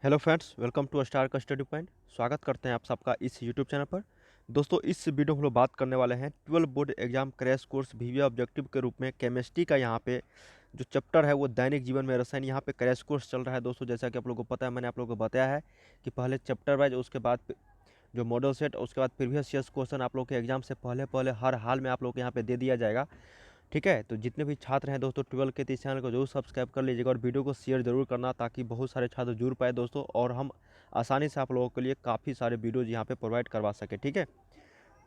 Hello friends, welcome to Star का Study Point. स्वागत करते हैं आप सबका इस यूट्यूब चैनल पर। दोस्तों, इस वीडियो में हम लोग बात करने वाले हैं 12 board exam crash course वीवीए objective के रूप में केमिस्ट्री का। यहाँ पे जो चैप्टर है वो दैनिक जीवन में रसायन, यहाँ पे क्रैश कोर्स चल रहा है। दोस्तों, जैसा कि आप लोगों को पता है, मैंने आप लोगों को बताया है कि पहले चैप्टर वाइज, उसके बाद जो मॉडल सेट, उसके बाद प्रीवियस ईयर्स क्वेश्चन आप लोग के एग्जाम से पहले पहले हर हाल में आप लोग को यहाँ पे दे दिया जाएगा। ठीक है, तो जितने भी छात्र हैं दोस्तों 12 के, तो इस चैनल को जरूर सब्सक्राइब कर लीजिएगा और वीडियो को शेयर जरूर करना, ताकि बहुत सारे छात्र जुड़ पाए दोस्तों, और हम आसानी से आप लोगों के लिए काफ़ी सारे वीडियोज़ यहाँ पे प्रोवाइड करवा सके। ठीक है,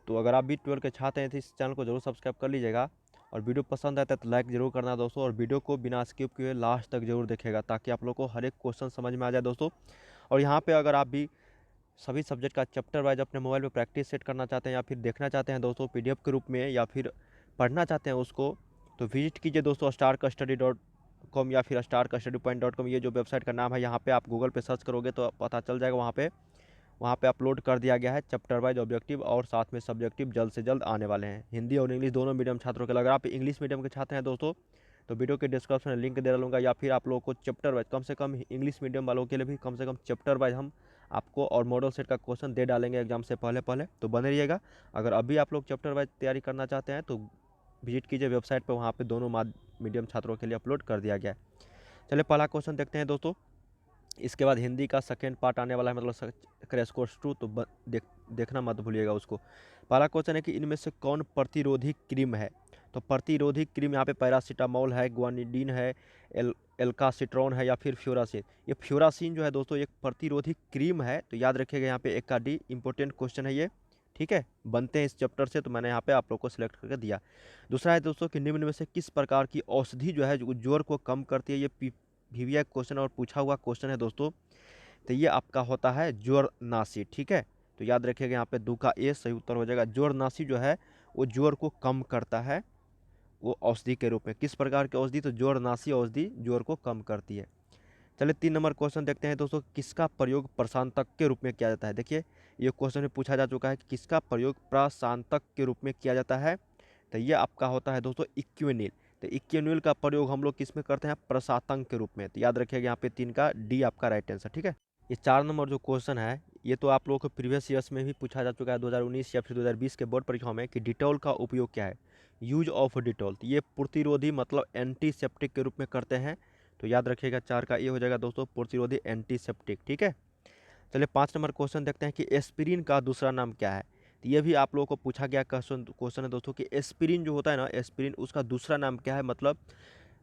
तो अगर आप भी 12 के छात्र हैं तो इस चैनल को जरूर सब्सक्राइब कर लीजिएगा, और वीडियो पसंद आता है तो लाइक जरूर करना दोस्तों, और वीडियो को बिना स्किप किए लास्ट तक जरूर देखेगा, ताकि आप लोग को हर एक क्वेश्चन समझ में आ जाए दोस्तों। और यहाँ पे अगर आप भी सभी सब्जेक्ट का चैप्टर वाइज अपने मोबाइल पे प्रैक्टिस सेट करना चाहते हैं, या फिर देखना चाहते हैं दोस्तों पीडीएफ के रूप में, या फिर पढ़ना चाहते हैं उसको, तो विजिट कीजिए दोस्तों starkastdy.com या फिर starkstudypoint.com। ये जो वेबसाइट का नाम है, यहाँ पे आप गूगल पे सर्च करोगे तो पता चल जाएगा। वहाँ पे अपलोड कर दिया गया है चैप्टर वाइज ऑब्जेक्टिव, और साथ में सब्जेक्टिव जल्द से जल्द आने वाले हैं, हिंदी और इंग्लिश दोनों मीडियम छात्रों के लिए। अगर आप इंग्लिश मीडियम के छात्र हैं दोस्तों, तो वीडियो के डिस्क्रिप्शन में लिंक दे डालूंगा, या फिर आप लोगों को चैप्टर वाइज, कम से कम इंग्लिश मीडियम वालों के लिए भी कम से कम चैप्टर वाइज हम आपको और मॉडल सेट का क्वेश्चन दे डालेंगे एग्जाम से पहले पहले, तो बने रहिएगा। अगर अभी आप लोग चैप्टर वाइज तैयारी करना चाहते हैं तो विजिट कीजिए वेबसाइट पर, वहाँ पे दोनों मीडियम छात्रों के लिए अपलोड कर दिया गया है। चलिए पहला क्वेश्चन देखते हैं दोस्तों। इसके बाद हिंदी का सेकेंड पार्ट आने वाला है, मतलब क्रैश कोर्स 2, तो देखना मत भूलिएगा उसको। पहला क्वेश्चन है कि इनमें से कौन प्रतिरोधी क्रीम है। तो प्रतिरोधी क्रीम यहाँ पे पैरासीटामोल है, ग्वानिडीन है, एल्कासिट्रॉन है, या फिर फ्यूरासिन। ये फ्यूरासिन जो है दोस्तों एक प्रतिरोधी क्रीम है, तो याद रखिएगा यहाँ पे 1 का डी इंपॉर्टेंट क्वेश्चन है ये। ठीक है, बनते हैं इस चैप्टर से, तो मैंने यहाँ पे आप लोग को सिलेक्ट करके दिया। दूसरा है दोस्तों कि निम्न में से किस प्रकार की औषधि जो है जो जोर को कम करती है। ये वीवीआई क्वेश्चन और पूछा हुआ क्वेश्चन है दोस्तों, तो ये आपका होता है जोरनाशी। ठीक है, तो याद रखिएगा यहाँ पे 2 का ए सही उत्तर हो जाएगा। जोरनाशी जो है वो जोर को कम करता है, वो औषधि के रूप में। किस प्रकार की औषधि, तो जोरनाशी औषधि जोर को कम करती है। चलिए 3 नंबर क्वेश्चन देखते हैं दोस्तों। किसका प्रयोग प्रशांतक के रूप में किया जाता है। देखिए, ये क्वेश्चन में पूछा जा चुका है कि किसका प्रयोग प्रशांतक के रूप में किया जाता है, तो ये आपका होता है दोस्तों इक्विनिल। तो इक्विनिल का प्रयोग हम लोग किस में करते हैं, प्रशांतक के रूप में। तो याद रखिएगा यहाँ पे 3 का डी आपका राइट आंसर। ठीक है, ये 4 नंबर जो क्वेश्चन है, ये तो आप लोगों को प्रीवियस ईयर्स में भी पूछा जा चुका है 2019 या फिर 2020 के बोर्ड परीक्षाओं में, कि डिटॉल का उपयोग क्या है। यूज ऑफ डिटॉल, तो ये प्रतिरोधी मतलब एंटीसेप्टिक के रूप में करते हैं। तो याद रखिएगा 4 का ये हो जाएगा दोस्तों प्रतिरोधी एंटीसेप्टिक। ठीक है, चलिए 5 नंबर क्वेश्चन देखते हैं कि एस्पिरिन का दूसरा नाम क्या है। तो ये भी आप लोगों को पूछा गया क्वेश्चन है दोस्तों, कि एस्पिरिन जो होता है ना, एस्पिरिन उसका दूसरा नाम क्या है, मतलब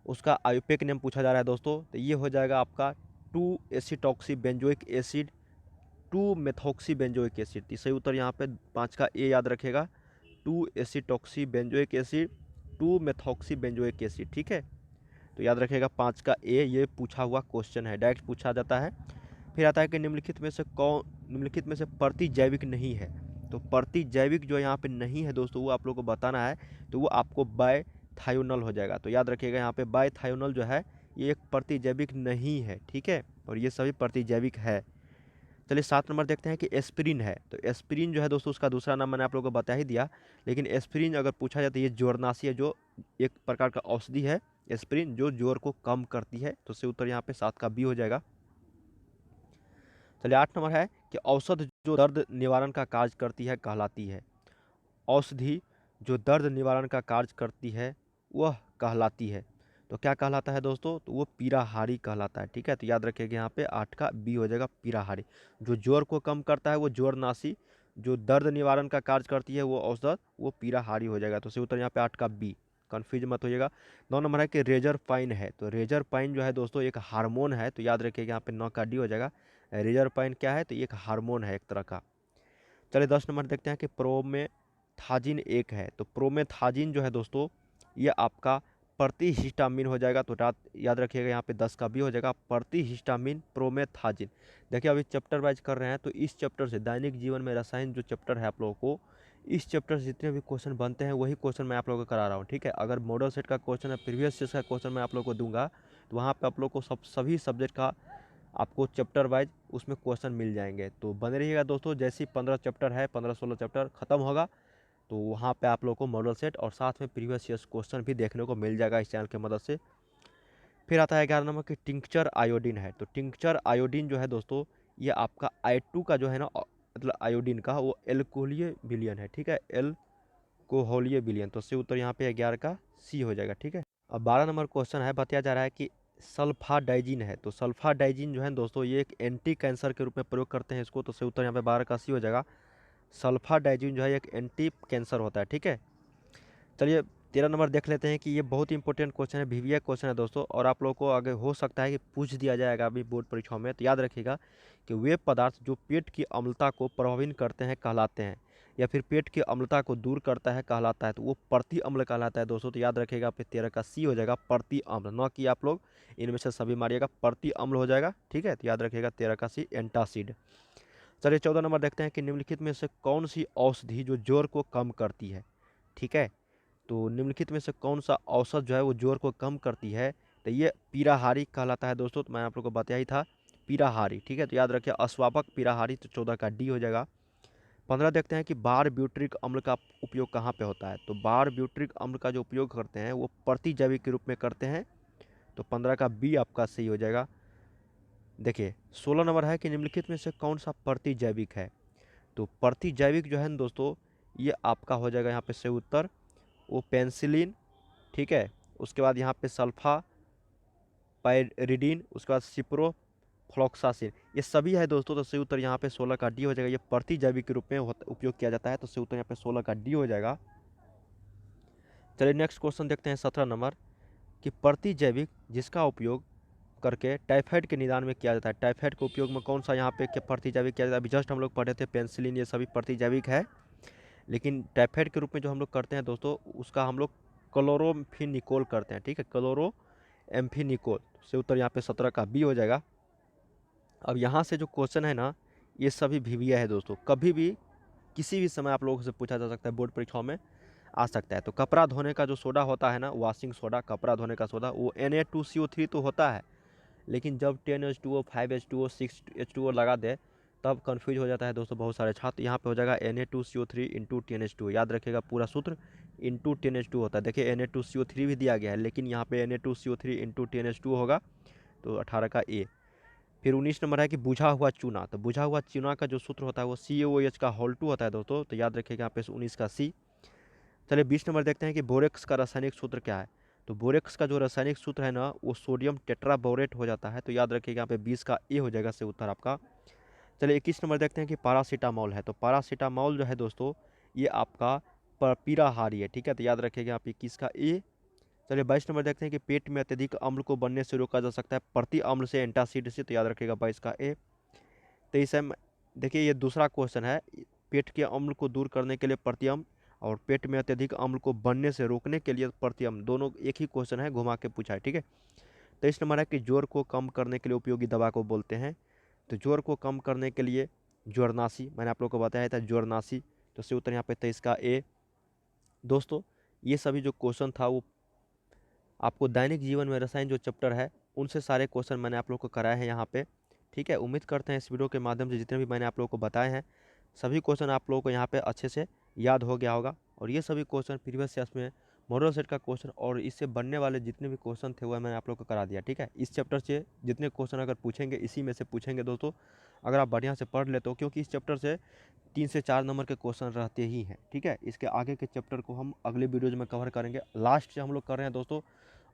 उसका आयुपेक नेम पूछा जा रहा है दोस्तों। तो ये हो जाएगा आपका 2 acetoxy benzoic acid, 2 methoxy benzoic acid. तो सही उत्तर यहाँ पे 5 का ए याद रखेगा, 2 acetoxy benzoic acid, 2 methoxy benzoic acid. ठीक है, तो याद रखिएगा 5 का ए, ये पूछा हुआ क्वेश्चन है, डायरेक्ट पूछा जाता है। फिर आता है कि निम्नलिखित में से प्रति जैविक नहीं है। तो प्रति जैविक जो यहाँ पे नहीं है दोस्तों, वो आप लोग को बताना है, तो वो आपको बायथायोनल हो जाएगा। तो याद रखिएगा यहाँ पे बायथायोनल जो है ये एक प्रति जैविक नहीं है। ठीक है, और ये सभी प्रति जैविक है। चलिए 7 नंबर देखते हैं कि एस्पिरिन है। तो एस्पिरिन जो है दोस्तों उसका दूसरा नाम मैंने आप लोगों को बता ही दिया, लेकिन एस्पिरिन अगर पूछा जाए तो ये जोरनाशी है, जो एक प्रकार का औषधि है एस्पिरिन, जो जोर को कम करती है। तो इससे उत्तर यहाँ पे 7 का बी हो जाएगा। चलिए 8 नंबर है कि औषध जो दर्द निवारण का कार्य करती है कहलाती है। औषधि जो दर्द निवारण का कार्य करती है वह कहलाती है, तो क्या कहलाता है दोस्तों, तो वो पीराहारी कहलाता है। ठीक है, तो याद रखिएगा यहाँ पे 8 का बी हो जाएगा पीराहारी। जो जोर को कम करता है वो जोरनाशी, जो दर्द निवारण का कार्य करती है वो औषध, वो पीराहारी हो जाएगा। तो सही उत्तर यहाँ पे 8 का बी, कन्फ्यूज मत होइएगा। 9 नंबर है कि रेजरपाइन है। तो रेजरपाइन जो है दोस्तों एक हार्मोन है, तो याद रखिएगा यहाँ पे 9 का डी हो जाएगा। रेजरपाइन क्या है, तो ये एक हार्मोन है एक तरह का। चलिए 10 नंबर देखते हैं कि प्रोमेथाजिन एक है। तो प्रोमेथाजिन जो है दोस्तों ये आपका प्रतिहिस्टामिन हो जाएगा। तो याद रखिएगा यहाँ पे 10 का भी हो जाएगा प्रतिहिस्टामिन प्रोमेथाजिन। देखिए अभी चैप्टर वाइज कर रहे हैं, तो इस चैप्टर से दैनिक जीवन में रसायन जो चैप्टर है आप लोगों को, इस चैप्टर से जितने भी क्वेश्चन बनते हैं वही क्वेश्चन मैं आप लोगों को करा रहा हूँ। ठीक है, अगर मॉडल सेट का क्वेश्चन है, प्रीवियस ईयर का क्वेश्चन मैं आप लोग को दूंगा, तो वहाँ पे आप लोग को सभी सब्जेक्ट का आपको चैप्टर वाइज उसमें क्वेश्चन मिल जाएंगे। तो बने रहिएगा दोस्तों, जैसे 15 चैप्टर है, 15-16 चैप्टर खत्म होगा, तो वहाँ पे आप लोग को मॉडल सेट और साथ में प्रीवियस ईयर्स क्वेश्चन भी देखने को मिल जाएगा इस चैनल की मदद से। फिर आता है 11 नंबर की टिंक्चर आयोडीन है। तो टिंक्चर आयोडीन जो है दोस्तों, ये आपका I2 का जो है ना मतलब आयोडीन का वो एल्कोहलीय विलयन है, ठीक है, एल्कोहलीय विलयन। तो इससे उत्तर यहाँ पे 11 का सी हो जाएगा, ठीक है। अब 12 नंबर क्वेश्चन है, बताया जा रहा है कि सल्फाडाइजिन है। तो सल्फाडाइजिन जो है दोस्तों, ये एक एंटी कैंसर के रूप में प्रयोग करते हैं इसको। तो इससे उत्तर यहाँ पे 12 का सी हो जाएगा। सल्फाडाइजिन जो है एक एंटी कैंसर होता है, ठीक है। चलिए 13 नंबर देख लेते हैं कि ये बहुत इंपॉर्टेंट क्वेश्चन है, वीवीए क्वेश्चन है दोस्तों, और आप लोगों को आगे हो सकता है कि पूछ दिया जाएगा अभी बोर्ड परीक्षाओं में। तो याद रखिएगा कि वे पदार्थ जो पेट की अम्लता को प्रभावित करते हैं कहलाते हैं, या फिर पेट की अम्लता को दूर करता है कहलाता है, तो वो प्रति अम्ल कहलाता है दोस्तों। तो याद रखिएगा पे 13 का सी हो जाएगा, प्रति अम्ल, न कि आप लोग इनमें से सभी मारिएगा, प्रति अम्ल हो जाएगा, ठीक है। तो याद रखिएगा 13 का सी एंटासिड। चलिए 14 नंबर देखते हैं कि निम्नलिखित में से कौन सी औषधि जो जोर को कम करती है, ठीक है। तो निम्नलिखित में से कौन सा औषध जो है वो जोर को कम करती है, तो ये पीराहारी कहलाता है दोस्तों। तो मैं आप लोग को बताया ही था, पीराहारी, ठीक है। तो याद रखिए अस्वापक पीराहारी, तो 14 का डी हो जाएगा। 15 देखते हैं कि बार ब्यूट्रिक अम्ल का उपयोग कहाँ पे होता है। तो बार ब्यूट्रिक अम्ल का जो उपयोग करते हैं वो प्रतिजैविक के रूप में करते हैं। तो 15 का बी आपका सही हो जाएगा। देखिए 16 नंबर है कि निम्नलिखित में से कौन सा प्रतिजैविक है। तो प्रतिजैविक जो है ना दोस्तों, ये आपका हो जाएगा यहाँ पे से उत्तर वो पेंसिलिन, ठीक है। उसके बाद यहाँ पे सल्फा पायरिडीन, उसके बाद सिप्रोफ्लॉक्सासिन, ये सभी है दोस्तों। तो सही उत्तर यहाँ पे 16 का डी हो जाएगा। ये प्रतिजैविक के रूप में उपयोग किया जाता है। तो सही उत्तर यहाँ पे 16 का डी हो जाएगा। चलिए नेक्स्ट क्वेश्चन देखते हैं 17 नंबर कि प्रतिजैविक जिसका उपयोग करके टाइफाइड के निदान में किया जाता है। टाइफाइड के उपयोग में कौन सा यहाँ पे प्रतिजैविक किया जाता है। अभी जस्ट हम लोग पढ़े थे पेंसिलिन, ये सभी प्रतिजैविक है। लेकिन टाइफाइड के रूप में जो हम लोग करते हैं दोस्तों, उसका हम लोग क्लोरोम्फेनिकोल करते हैं, ठीक है, क्लोरोएम्फेनिकोल। से उत्तर यहाँ पे 17 का बी हो जाएगा। अब यहाँ से जो क्वेश्चन है ना, ये सभी वीवीए है दोस्तों, कभी भी किसी भी समय आप लोगों से पूछा जा सकता है, बोर्ड परीक्षाओं में आ सकता है। तो कपड़ा धोने का जो सोडा होता है ना, वॉशिंग सोडा, कपड़ा धोने का सोडा, वो Na2CO3 तो होता है, लेकिन जब 10H2O 5H2O 6H2O लगा दे तब कन्फ्यूज हो जाता है दोस्तों बहुत सारे छात्र। यहाँ पे हो जाएगा Na2CO3 इंटू 10H2O। याद रखिएगा पूरा सूत्र इंटू 10H2 होता है। देखिए Na2CO3 भी दिया गया है, लेकिन यहाँ पे Na2CO3 इंटू 10H2 होगा। तो 18 का ए। फिर 19 नंबर है कि बुझा हुआ चूना। तो बुझा हुआ चूना का जो सूत्र होता है वो CaOH का होल 2 होता है दोस्तों। तो याद रखिएगा यहाँ पे 19 का सी। चलिए 20 नंबर देखते हैं कि बोरेक्स का रासायनिक सूत्र क्या है। तो बोरेक्स का जो रासायनिक सूत्र है ना, वो सोडियम टेट्राबोरेट हो जाता है। तो याद रखिएगा यहाँ पे 20 का ए हो जाएगा से उत्तर आपका। चलिए 21 नंबर देखते हैं कि पैरासीटामोल है। तो पैरासीटामोल जो है दोस्तों, ये आपका पीराहारी है, ठीक है। तो याद रखिएगा यहाँ पे 21 का ए। चलिए 22 नंबर देखते हैं कि पेट में अत्यधिक अम्ल को बनने से रोका जा सकता है प्रति अम्ल से, एंटासिड से। तो याद रखिएगा 22 का ए। 23 है, देखिए ये दूसरा क्वेश्चन है, पेट के अम्ल को दूर करने के लिए प्रति अम्ल और पेट में अत्यधिक अम्ल को बनने से रोकने के लिए प्रति अम्ल, दोनों एक ही क्वेश्चन है, घुमा के पूछा है, ठीक है। 23 नंबर है कि जोर को कम करने के लिए उपयोगी दवा को बोलते हैं। तो जोर को कम करने के लिए जोरनासी, मैंने आप लोग को बताया था जोरनासी। तो इससे उत्तर यहाँ पे 23 का ए। दोस्तों ये सभी जो क्वेश्चन था वो आपको दैनिक जीवन में रसायन जो चैप्टर है उनसे सारे क्वेश्चन मैंने आप लोग को कराए हैं यहाँ पे, ठीक है। उम्मीद करते हैं इस वीडियो के माध्यम से जितने भी मैंने आप लोगों को बताए हैं सभी क्वेश्चन आप लोगों को यहाँ पे अच्छे से याद हो गया होगा। और ये सभी क्वेश्चन प्रीवियस ईयर्स में मॉडल सेट का क्वेश्चन और इससे बनने वाले जितने भी क्वेश्चन थे वह मैंने आप लोग को करा दिया, ठीक है। इस चैप्टर से जितने क्वेश्चन अगर पूछेंगे इसी में से पूछेंगे दोस्तों, अगर आप बढ़िया से पढ़ लेते हो, क्योंकि इस चैप्टर से 3 से 4 नंबर के क्वेश्चन रहते ही हैं, ठीक है। इसके आगे के चैप्टर को हम अगले वीडियोज में कवर करेंगे। लास्ट से हम लोग कर रहे हैं दोस्तों,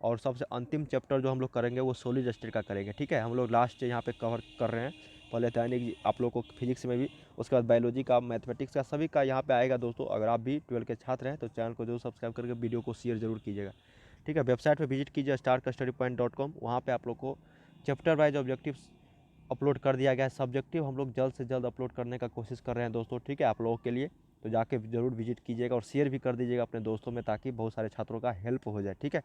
और सबसे अंतिम चैप्टर जो हम लोग करेंगे वो सॉलिड स्टेट का करेंगे, ठीक है। हम लोग लास्ट यहाँ पे कवर कर रहे हैं। पहले दैनिक आप लोग को फिजिक्स में भी, उसके बाद बायोलॉजी का, मैथमेटिक्स का, सभी का यहाँ पे आएगा दोस्तों। अगर आप भी 12 के छात्र हैं तो चैनल को जरूर सब्सक्राइब करके वीडियो को शेयर जरूर कीजिएगा, ठीक है। वेबसाइट पर विजिट कीजिए starkastudypoint.com, वहाँ पर आप लोग को चैप्टर वाइज ऑब्जेक्टिव्स अपलोड कर दिया गया है। सब्जेक्टिव हम लोग जल्द से जल्द अपलोड करने का कोशिश कर रहे हैं दोस्तों, ठीक है, आप लोगों के लिए। तो जाके ज़रूर विजिट कीजिएगा और शेयर भी कर दीजिएगा अपने दोस्तों में, ताकि बहुत सारे छात्रों का हेल्प हो जाए, ठीक है।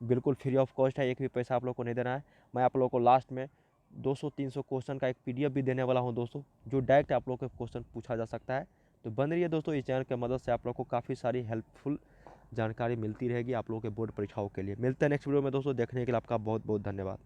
बिल्कुल फ्री ऑफ कॉस्ट है, एक भी पैसा आप लोग को नहीं देना है। मैं आप लोगों को लास्ट में 200-300 क्वेश्चन का एक PDF भी देने वाला हूं दोस्तों, जो डायरेक्ट आप लोग के क्वेश्चन पूछा जा सकता है। तो बन रही है दोस्तों, इस चैनल की मदद से आप लोग को काफ़ी सारी हेल्पफुल जानकारी मिलती रहेगी आप लोगों के बोर्ड परीक्षाओं के लिए। मिलते हैं नेक्स्ट वीडियो में दोस्तों, देखने के लिए आपका बहुत बहुत धन्यवाद।